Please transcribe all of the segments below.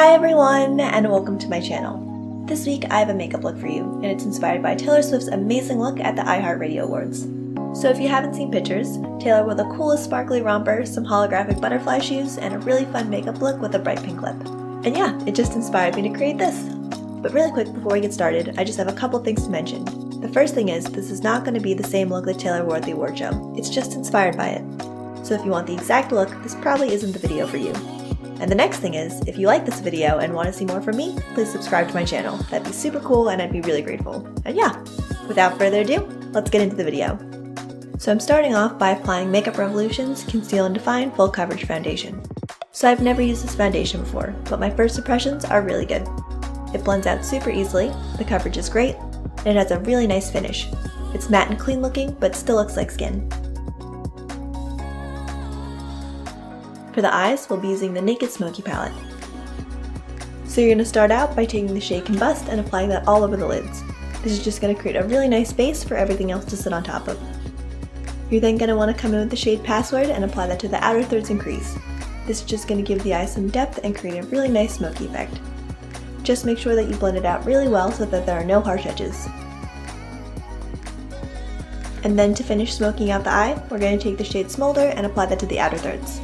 Hi everyone, and welcome to my channel. This week I have a makeup look for you, and it's inspired by Taylor Swift's amazing look at the iHeartRadio Awards. So if you haven't seen pictures, Taylor wore the coolest sparkly romper, some holographic butterfly shoes, and a really fun makeup look with a bright pink lip. And yeah, it just inspired me to create this. But really quick before we get started, I just have a couple things to mention. The first thing is, this is not going to be the same look that Taylor wore at the award show. It's just inspired by it. So if you want the exact look, this probably isn't the video for you. And the next thing is, if you like this video and want to see more from me, please subscribe to my channel. That'd be super cool and I'd be really grateful. And yeah, without further ado, let's get into the video. So I'm starting off by applying Makeup Revolution's Conceal and Define Full Coverage Foundation. So I've never used this foundation before, but my first impressions are really good. It blends out super easily, the coverage is great, and it has a really nice finish. It's matte and clean looking, but still looks like skin. For the eyes, we'll be using the Naked Smoky palette. So you're going to start out by taking the shade Combust and applying that all over the lids. This is just going to create a really nice base for everything else to sit on top of. You're then going to want to come in with the shade Password and apply that to the outer thirds and crease. This is just going to give the eye some depth and create a really nice smoky effect. Just make sure that you blend it out really well so that there are no harsh edges. And then to finish smoking out the eye, we're going to take the shade Smolder and apply that to the outer thirds.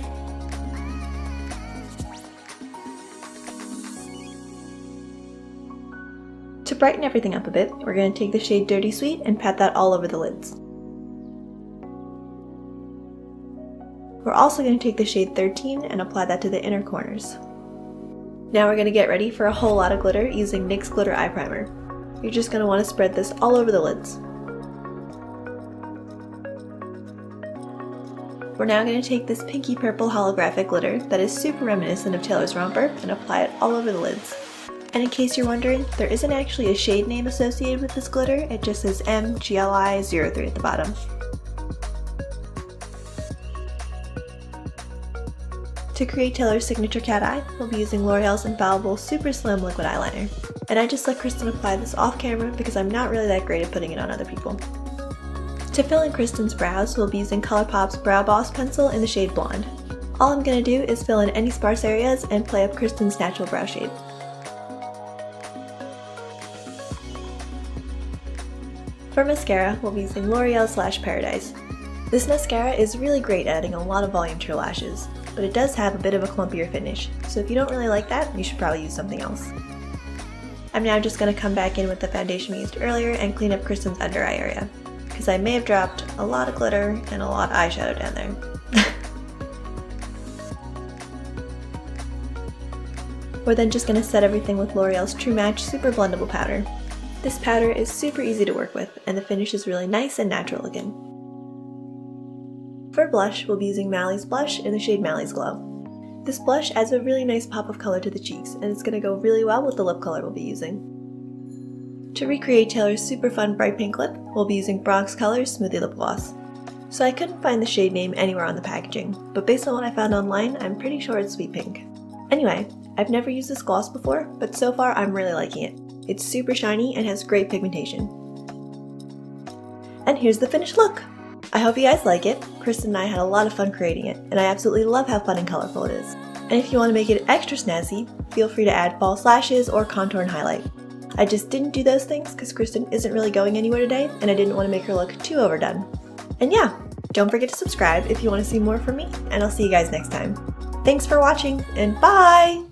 To brighten everything up a bit, we're going to take the shade Dirty Sweet and pat that all over the lids. We're also going to take the shade 13 and apply that to the inner corners. Now we're going to get ready for a whole lot of glitter using NYX Glitter Eye Primer. You're just going to want to spread this all over the lids. We're now going to take this pinky purple holographic glitter that is super reminiscent of Taylor's romper and apply it all over the lids. And in case you're wondering, there isn't actually a shade name associated with this glitter, it just says MGLI03 at the bottom. To create Taylor's signature cat eye, we'll be using L'Oreal's Infallible Super Slim Liquid Eyeliner. And I just let Kristen apply this off camera because I'm not really that great at putting it on other people. To fill in Kristen's brows, we'll be using ColourPop's Brow Boss pencil in the shade Blonde. All I'm going to do is fill in any sparse areas and play up Kristen's natural brow shape. For mascara, we'll be using L'Oreal Paradise. This mascara is really great at adding a lot of volume to your lashes, but it does have a bit of a clumpier finish, so if you don't really like that, you should probably use something else. I'm now just going to come back in with the foundation we used earlier and clean up Kristen's under eye area, because I may have dropped a lot of glitter and a lot of eyeshadow down there. We're then just going to set everything with L'Oreal's True Match Super Blendable Powder. This powder is super easy to work with, and the finish is really nice and natural looking. For blush, we'll be using Mally's Blush in the shade Mally's Glow. This blush adds a really nice pop of color to the cheeks, and it's going to go really well with the lip color we'll be using. To recreate Taylor's super fun bright pink lip, we'll be using Bronx Colors Smoothie Lip Gloss. So I couldn't find the shade name anywhere on the packaging, but based on what I found online, I'm pretty sure it's Sweet Pink. Anyway, I've never used this gloss before, but so far I'm really liking it. It's super shiny and has great pigmentation. And here's the finished look! I hope you guys like it. Kristen and I had a lot of fun creating it, and I absolutely love how fun and colorful it is. And if you want to make it extra snazzy, feel free to add false lashes or contour and highlight. I just didn't do those things because Kristen isn't really going anywhere today, and I didn't want to make her look too overdone. And yeah, don't forget to subscribe if you want to see more from me, and I'll see you guys next time. Thanks for watching, and bye!